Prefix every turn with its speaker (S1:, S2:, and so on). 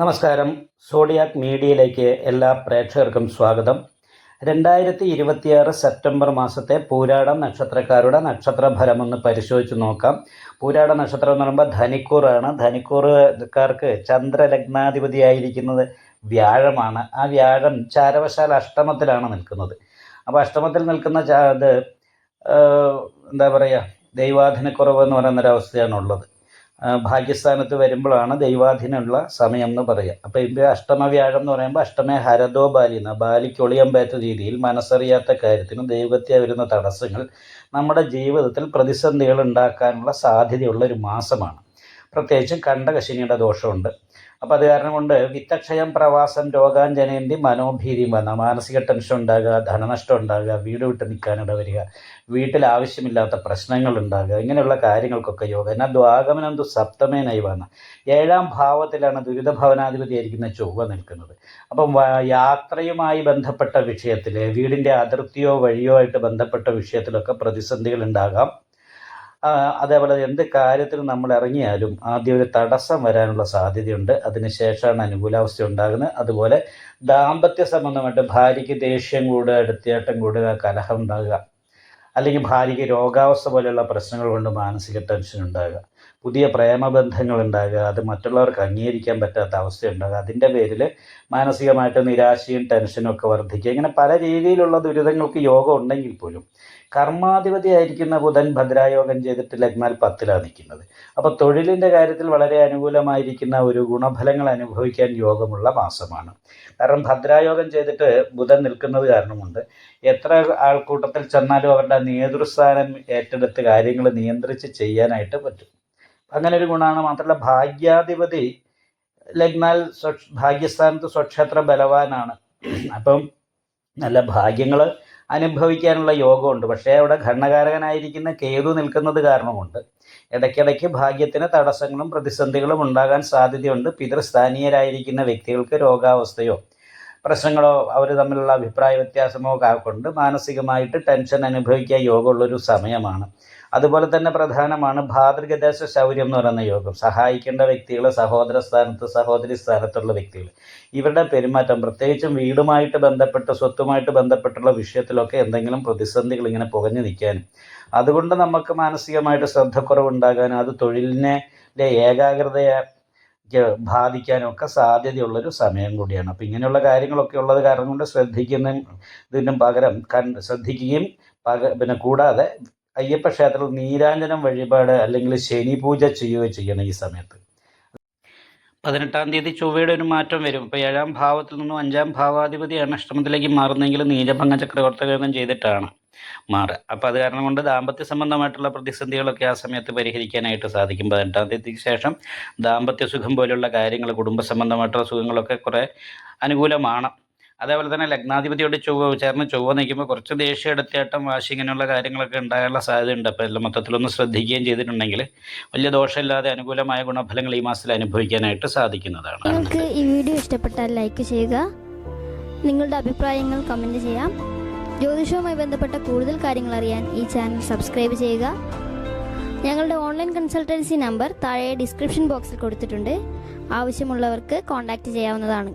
S1: നമസ്കാരം. സോഡിയാക് മീഡിയയിലേക്ക് എല്ലാ പ്രേക്ഷകർക്കും സ്വാഗതം. 2026 സെപ്റ്റംബർ മാസത്തെ പൂരാടം നക്ഷത്രക്കാരുടെ നക്ഷത്രഫലമൊന്ന് പരിശോധിച്ച് നോക്കാം. പൂരാട നക്ഷത്രം എന്ന് പറയുമ്പോൾ ധനിക്കൂറാണ്. ധനിക്കൂറുകാർക്ക് ചന്ദ്രലഗ്നാധിപതിയായിരിക്കുന്നത് വ്യാഴമാണ്. ആ വ്യാഴം ചാരവശാൽ അഷ്ടമത്തിലാണ് നിൽക്കുന്നത്. അപ്പോൾ അഷ്ടമത്തിൽ നിൽക്കുന്ന എന്താ പറയുക, ദൈവാധീനക്കുറവ് എന്ന് പറയുന്നൊരവസ്ഥയാണുള്ളത്. ഭാഗ്യസ്ഥാനത്ത് വരുമ്പോഴാണ് ദൈവാധീനമുള്ള സമയം എന്ന് പറയുക. അപ്പോൾ ഇപ്പോൾ അഷ്ടമവ്യാഴം എന്ന് പറയുമ്പോൾ അഷ്ടമേ ഹരതോ ബാലി എന്ന ബാലിക്ക് ഒളിയാൻ പറ്റുന്ന രീതിയിൽ മനസ്സറിയാത്ത കാര്യത്തിനും ദൈവത്തെ വരുന്ന തടസ്സങ്ങൾ നമ്മുടെ ജീവിതത്തിൽ പ്രതിസന്ധികൾ ഉണ്ടാക്കാനുള്ള സാധ്യതയുള്ള ഒരു മാസമാണ്. പ്രത്യേകിച്ചും കണ്ടകശനിയുടെ ദോഷമുണ്ട്. അപ്പോൾ അത് കാരണം കൊണ്ട് വിത്തക്ഷയം, പ്രവാസം, രോഗാഞ്ജനേന്തി, മനോഭീതിയും വന്ന മാനസിക ടെൻഷൻ ഉണ്ടാകുക, ധനനഷ്ടം ഉണ്ടാകുക, വീട് വിട്ട് നിൽക്കാനിട വരിക, വീട്ടിൽ ആവശ്യമില്ലാത്ത പ്രശ്നങ്ങൾ ഉണ്ടാകുക, ഇങ്ങനെയുള്ള കാര്യങ്ങൾക്കൊക്കെ യോഗ. എന്നാൽ ദ്വാഗമനന്തു സപ്തമേ നൈവാണ്, 7ാം ഭാവത്തിലാണ് ദുരിതഭവനാധിപതിയായിരിക്കുന്ന ചൊവ്വ നിൽക്കുന്നത്. അപ്പം യാത്രയുമായി ബന്ധപ്പെട്ട വിഷയത്തിൽ, വീടിൻ്റെ അതിർത്തിയോ വഴിയോ ആയിട്ട് ബന്ധപ്പെട്ട വിഷയത്തിലൊക്കെ പ്രതിസന്ധികൾ ഉണ്ടാകാം. അതേപോലെ എന്ത് കാര്യത്തിലും നമ്മൾ ഇറങ്ങിയാലും ആദ്യം ഒരു തടസ്സം വരാനുള്ള സാധ്യതയുണ്ട്. അതിനുശേഷമാണ് അനുകൂലാവസ്ഥ ഉണ്ടാകുന്നത്. അതുപോലെ ദാമ്പത്യ സംബന്ധമായിട്ട് ഭാര്യയ്ക്ക് ദേഷ്യം കൂടുക, എടുത്തേട്ടം കൂടുക, കലഹം ഉണ്ടാകുക, അല്ലെങ്കിൽ ഭാര്യയ്ക്ക് രോഗാവസ്ഥ പോലെയുള്ള പ്രശ്നങ്ങൾ കൊണ്ട് മാനസിക ടെൻഷൻ ഉണ്ടാകുക, പുതിയ പ്രേമബന്ധങ്ങൾ ഉണ്ടാകുക, അത് മറ്റുള്ളവർക്ക് അംഗീകരിക്കാൻ പറ്റാത്ത അവസ്ഥയുണ്ടാകുക, അതിൻ്റെ പേരിൽ മാനസികമായിട്ട് നിരാശയും ടെൻഷനും ഒക്കെ വർദ്ധിക്കുക. ഇങ്ങനെ പല രീതിയിലുള്ള ദുരിതങ്ങൾക്ക് യോഗം ഉണ്ടെങ്കിൽ പോലും കർമാധിപതിയായിരിക്കുന്ന ബുധൻ ഭദ്രായോഗം ചെയ്തിട്ട് ലഗ്നാൽ 10ലാണ് നിൽക്കുന്നത്. അപ്പോൾ തൊഴിലിൻ്റെ കാര്യത്തിൽ വളരെ അനുകൂലമായിരിക്കുന്ന ഒരു ഗുണഫലങ്ങൾ അനുഭവിക്കാൻ യോഗമുള്ള മാസമാണ്. കാരണം ഭദ്രായോഗം ചെയ്തിട്ട് ബുധൻ നിൽക്കുന്നത് കാരണമുണ്ട് എത്ര ആൾക്കൂട്ടത്തിൽ ചെന്നാലും അവരുടെ നേതൃസ്ഥാനം ഏറ്റെടുത്ത് കാര്യങ്ങൾ നിയന്ത്രിച്ച് ചെയ്യാനായിട്ട് പറ്റും. അങ്ങനെ ഒരു ഗുണമാണ്. മാത്രമല്ല ഭാഗ്യാധിപതി ലഗ്നാൽ ഭാഗ്യസ്ഥാനത്ത് സ്വക്ഷേത്ര ബലവാനാണ്. അപ്പം നല്ല ഭാഗ്യങ്ങൾ അനുഭവിക്കാനുള്ള യോഗമുണ്ട്. പക്ഷേ അവിടെ ഘടനകാരകനായിരിക്കുന്ന കേതു നിൽക്കുന്നത് കാരണമുണ്ട് ഇടയ്ക്കിടയ്ക്ക് ഭാഗ്യത്തിന് തടസ്സങ്ങളും പ്രതിസന്ധികളും ഉണ്ടാകാൻ സാധ്യതയുണ്ട്. പിതൃസ്ഥാനീയരായിരിക്കുന്ന വ്യക്തികൾക്ക് രോഗാവസ്ഥയോ പ്രശ്നങ്ങളോ അവർ തമ്മിലുള്ള അഭിപ്രായ വ്യത്യാസമോ കൊണ്ട് മാനസികമായിട്ട് ടെൻഷൻ അനുഭവിക്കാൻ യോഗമുള്ളൊരു സമയമാണ്. അതുപോലെ തന്നെ പ്രധാനമാണ് ഭാതൃകദേശ ശൗര്യം എന്ന് പറയുന്ന യോഗം. സഹായിക്കേണ്ട വ്യക്തികൾ, സഹോദര സ്ഥാനത്ത്, സഹോദരി സ്ഥാനത്തുള്ള വ്യക്തികൾ, ഇവരുടെ പെരുമാറ്റം, പ്രത്യേകിച്ചും വീടുമായിട്ട് ബന്ധപ്പെട്ട് സ്വത്തുമായിട്ട് ബന്ധപ്പെട്ടുള്ള വിഷയത്തിലൊക്കെ എന്തെങ്കിലും പ്രതിസന്ധികൾ ഇങ്ങനെ പുകഞ്ഞു നിൽക്കാനും അതുകൊണ്ട് നമുക്ക് മാനസികമായിട്ട് ശ്രദ്ധക്കുറവുണ്ടാകാനും അത് തൊഴിലിനെ ഏകാഗ്രതയെ ബാധിക്കാനും ഒക്കെ സാധ്യതയുള്ളൊരു സമയം കൂടിയാണ്. അപ്പോൾ ഇങ്ങനെയുള്ള കാര്യങ്ങളൊക്കെ ഉള്ളത് കാരണം കൊണ്ട് ഇതിനും പകരം ശ്രദ്ധിക്കുകയും പിന്നെ കൂടാതെ അയ്യപ്പ ക്ഷേത്രത്തിൽ നീരാഞ്ജനം വഴിപാട് അല്ലെങ്കിൽ ശനി പൂജ ചെയ്യുകയോ ചെയ്യണം ഈ സമയത്ത്. 18-ാം തീയതി ചൊവ്വയുടെ ഒരു മാറ്റം വരും. ഇപ്പോൾ 7ാം ഭാവത്തിൽ നിന്നും 5ാം ഭാവാധിപതിയാണ് അഷ്ടമത്തിലേക്ക് മാറുന്നതെങ്കിൽ നീചഭംഗ ചക്രവർത്തകം ചെയ്തിട്ടാണ് മാറുക. അപ്പോൾ അത് കാരണം കൊണ്ട് ദാമ്പത്യ സംബന്ധമായിട്ടുള്ള പ്രതിസന്ധികളൊക്കെ ആ സമയത്ത് പരിഹരിക്കാനായിട്ട് സാധിക്കും. 18-ാം തീയതിക്ക് ശേഷം ദാമ്പത്യ സുഖം പോലുള്ള കാര്യങ്ങൾ, കുടുംബ സംബന്ധമായിട്ടുള്ള സുഖങ്ങളൊക്കെ കുറേ അനുകൂലമാണ്. അതേപോലെ തന്നെ ലഗ്നാധിപതിയോട് ചേർന്ന് ചൊവ്വ നിൽക്കുമ്പോൾ കുറച്ച് ദേഷ്യം, എടുത്തേട്ടം, വാശി, ഇങ്ങനെയുള്ള കാര്യങ്ങളൊക്കെ ഉണ്ടാകാനുള്ള സാധ്യതയുണ്ട്. അപ്പോൾ എല്ലാം മൊത്തത്തിലൊന്ന് ശ്രദ്ധിക്കുകയും ചെയ്തിട്ടുണ്ടെങ്കിൽ വലിയ ദോഷമില്ലാതെ അനുകൂലമായ ഗുണഫലങ്ങൾ ഈ മാസത്തിൽ അനുഭവിക്കാനായിട്ട് സാധിക്കുന്നതാണ്.
S2: നിങ്ങൾക്ക് ഈ വീഡിയോ ഇഷ്ടപ്പെട്ടാൽ ലൈക്ക് ചെയ്യുക, നിങ്ങളുടെ അഭിപ്രായങ്ങൾ കമൻറ്റ് ചെയ്യാം. ജ്യോതിഷവുമായി ബന്ധപ്പെട്ട കൂടുതൽ കാര്യങ്ങൾ അറിയാൻ ഈ ചാനൽ സബ്സ്ക്രൈബ് ചെയ്യുക. ഞങ്ങളുടെ ഓൺലൈൻ കൺസൾട്ടൻസി നമ്പർ താഴെ ഡിസ്ക്രിപ്ഷൻ ബോക്സിൽ കൊടുത്തിട്ടുണ്ട്. ആവശ്യമുള്ളവർക്ക് കോൺടാക്റ്റ് ചെയ്യാവുന്നതാണ്.